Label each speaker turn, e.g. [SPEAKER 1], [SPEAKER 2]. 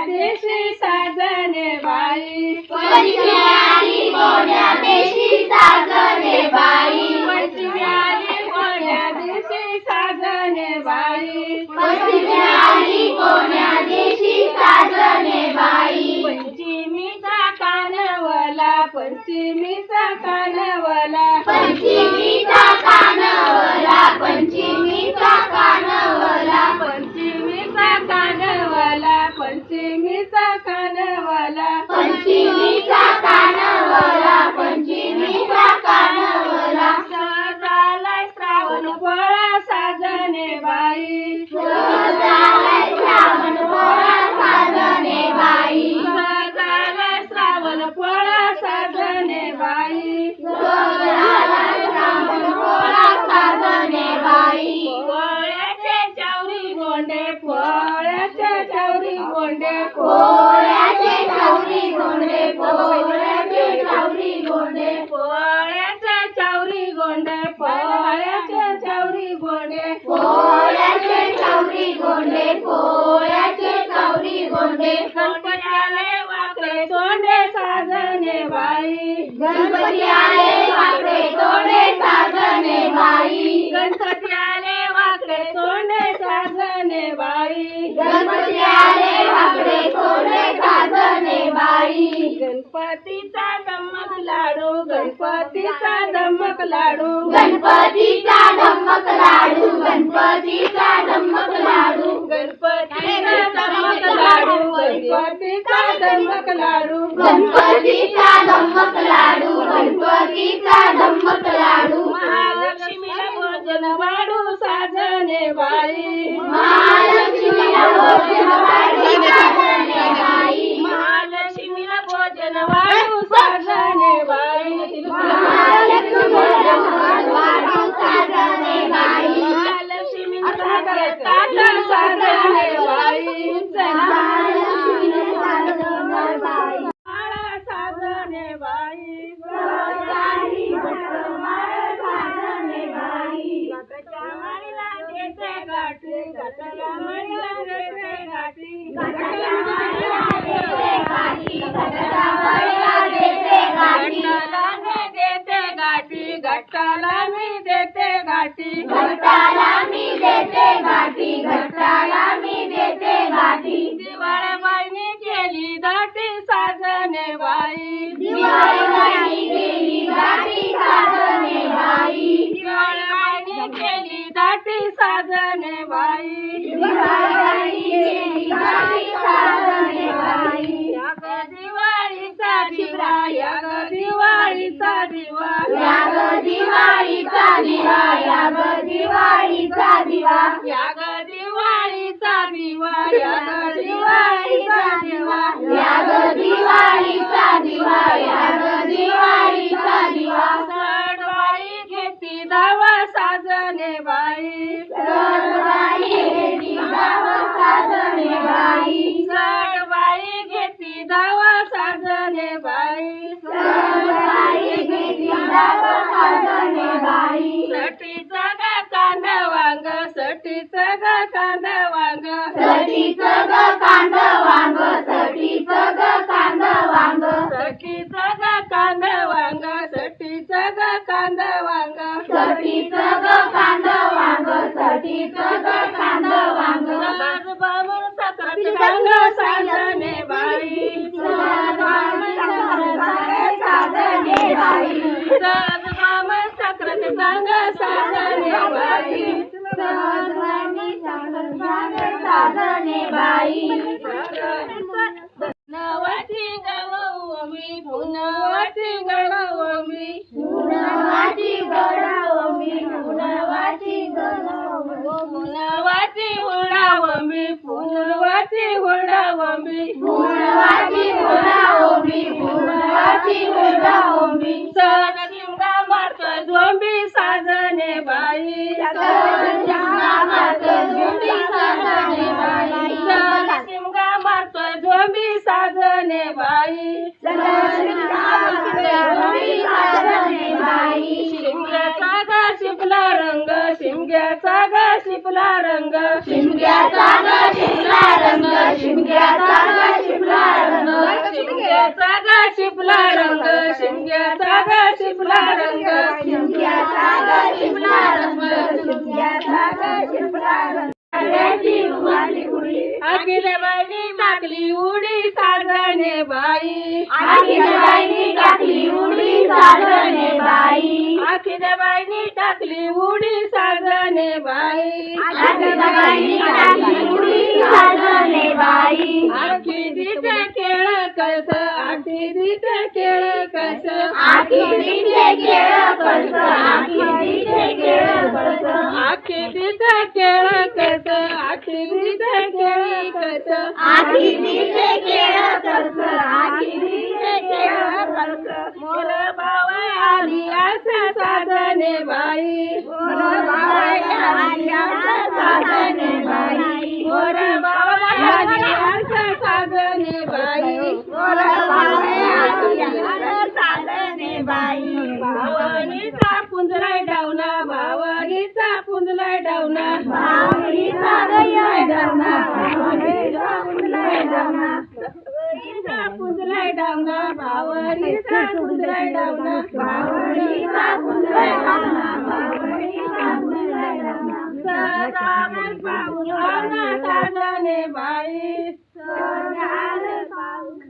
[SPEAKER 1] देशी साजने बाई,
[SPEAKER 2] पंचमी आली कोण्या देशी साजने बाई,
[SPEAKER 1] पंचमी आली कोण्या देशी साजने बाई,
[SPEAKER 2] पंचमी आली कोण्या देशी साजने बाई,
[SPEAKER 1] पंचमीचा कानवला, पंचमीचा कानवला,
[SPEAKER 2] पंचमीचा कानवला, पंचमीचा कानवला,
[SPEAKER 1] पंचमीचा कानवला, पंचमीचा कानवला,
[SPEAKER 2] पंचमीचा कानवला, पंचमीचा कानवला,
[SPEAKER 1] झालाय श्रावण पोळा साजने बाई,
[SPEAKER 2] झालाय श्रावण पोळा साजने बाई,
[SPEAKER 1] झालाय श्रावण पोळा साजने बाई,
[SPEAKER 2] झालाय श्रावण पोळा साजने बाई,
[SPEAKER 1] पोळ्याचे चौरी गोंडे, पोळ्याचे चौरी गोंडे,
[SPEAKER 2] पोळ्याचे चौरी गोंडे, पोळ्याचे चौरी गोंडे,
[SPEAKER 1] पोळ्याचे चौरी गोंडे, पोळ्याचे चौरी गोंडे,
[SPEAKER 2] पोळ्याचे चौरी गोंडे, पोळ्याचे चौरी गोंडे,
[SPEAKER 1] गणपती आले वाकडे तोंडे साजने बाई,
[SPEAKER 2] गणपती आले वाकडे तोंडे साजने बाई,
[SPEAKER 1] गणपती आले वाकडे तोंडे साजने बाई,
[SPEAKER 2] गणपती आले वाकडे तोंडे साजने बाई,
[SPEAKER 1] गणपतीचा धम्मक लाडू, गणपतीचा धम्मक लाडू,
[SPEAKER 2] गणपतीचा धम्मक लाडू, गणपतीचा धम्मक लाडू,
[SPEAKER 1] गणपतीचा धम्मक लाडू, गणपतीचा धम्मक लाडू,
[SPEAKER 2] गणपतीचा धम्मक लाडू, गणपतीचा धम्मक लाडू,
[SPEAKER 1] महालक्ष्मीला भोजन वाढू साजने बाई,
[SPEAKER 2] महालक्ष्मीला भोजन वाढू साजने बाई,
[SPEAKER 1] महालक्ष्मीला भोजन वाढू साजने बाई,
[SPEAKER 2] महालक्ष्मीला भोजन वाढू साजने बाई,
[SPEAKER 1] महालक्ष्मीला ताट साजने बाई,
[SPEAKER 2] महालक्ष्मीला साजने बाई,
[SPEAKER 1] माळा साजने बाई,
[SPEAKER 2] साजने बाई,
[SPEAKER 1] गटाच्या माळीला देते गाठी, गटाच्या माळीला देते गाठी,
[SPEAKER 2] गटाच्या माळीला देते गाठी, गटाच्या माळीला देते गाठी,
[SPEAKER 1] गट्टाला मी देते गाठी,
[SPEAKER 2] गट्टाला मी देते गाठी, गट्टाला मी देते गाठी,
[SPEAKER 1] दिवाळबाईने केली दाटी साजने बाई,
[SPEAKER 2] दिवाळीबाईने केली गाठी साजने बाई,
[SPEAKER 1] दिवाळबाईने केली दाटी साजने बाई,
[SPEAKER 2] दिवाळीबाईने केली गाठी साजने बाई,
[SPEAKER 1] या ग दिवाळीचा दिवा, या ग दिवाळीचा दिवा,
[SPEAKER 2] या ग दिवाळीचा दिवा, या ग दिवाळीचा दिवा,
[SPEAKER 1] या ग दिवाळीचा दिवा, या ग दिवाळीचा दिवा,
[SPEAKER 2] या ग दिवाळीचा दिवा, या ग दिवाळीचा दिवा,
[SPEAKER 1] सडवाई घेती धावा साजने बाई,
[SPEAKER 2] सडवाई घेती धावा साजने बाई,
[SPEAKER 1] सडवाई घेती धावा साजने बाई,
[SPEAKER 2] सडवाई घेती धावा साजने बाई,
[SPEAKER 1] सटीचं ग कांदा वांग, सटीचं ग कांदा वांग,
[SPEAKER 2] सटीचं ग कांद वांग, सटीचं ग कांद वांग,
[SPEAKER 1] सटीचं ग कांदा वांग, सटीचं ग कांदा वांग,
[SPEAKER 2] सटीचं ग कांद वांग, सटीचं ग कांद वांग,
[SPEAKER 1] सहज बाबून सकरत सांग साजने बाई,
[SPEAKER 2] सहज बाबून सकरत साजने बाई,
[SPEAKER 1] सहज बाबून सकरत सांग साजने बाई,
[SPEAKER 2] सहजवाणी सकरत साजने बाई,
[SPEAKER 1] नवाची गवमी, पुनवाची गवमी,
[SPEAKER 2] पुनवाची गडावमी, पुनवाची गडावमी,
[SPEAKER 1] पुनवाची हुडावमी, पुनवाची हुडावमी,
[SPEAKER 2] पुनवाची गडावमी, पुनवाची गडावमी,
[SPEAKER 1] सण शिमगा मारतो झोंबी साजने बाई,
[SPEAKER 2] शिमगा मारतो झोंबी साजने बाई,
[SPEAKER 1] सण शिमगा मारतो झोंबी साजने बाई,
[SPEAKER 2] शिमगा मारतो झोंबी साजने बाई,
[SPEAKER 1] शिमग्याचा ग शिपला रंग, शिमग्याचा ग शिपला रंग,
[SPEAKER 2] शिमग्याचा ग शिपला रंग, शिमग्याचा ग
[SPEAKER 1] शिपला रंग शिमग्याचा ग शिपला रंग
[SPEAKER 2] शिमग्याचा ग शिपला रंग शिमग्याचा ग शिपला रंग साड्याची रुमाली उडी
[SPEAKER 1] अखिलबाईनी टाकली उडी साजणे बाई
[SPEAKER 2] अखिलबाईनी टाकली उडी साजणे बाई
[SPEAKER 1] अखिलबाईनी टाकली उडी साजणे बाई
[SPEAKER 2] अखिलबाईनी टाकली उडी साजणे बाई
[SPEAKER 1] आखी दिसे खेळ कस आखी दिसे खेळ कस
[SPEAKER 2] आखी दिसे खेळ कस आखी दिसे खेळ कस
[SPEAKER 1] आखी दिसे खेळ कस आखी दिसे खेळ कस
[SPEAKER 2] आखी दिसे खेळ कस आखी दिसे खेळ कस
[SPEAKER 1] मोर बाबा आली असं साधने बाई
[SPEAKER 2] मोर बाबा आली असं साधने बाई
[SPEAKER 1] मोर बाबा आली असं साधने बाई
[SPEAKER 2] मोर बाबा आली असं साधने बाई
[SPEAKER 1] भावनीचा पुंजलाय डावना भावनीचा पुंजलाय डावना
[SPEAKER 2] भावनीचा गय डावना भावनीचा पुंजलाय डावना
[SPEAKER 1] पुंजलाय डावना भावनीचा पुंजलाय डावना
[SPEAKER 2] भावनीचा पुंजलाय डावना भावनीचा पुंजलाय डावना
[SPEAKER 1] सदामन पाऊस आला साधने बाई
[SPEAKER 2] सदामन पाऊस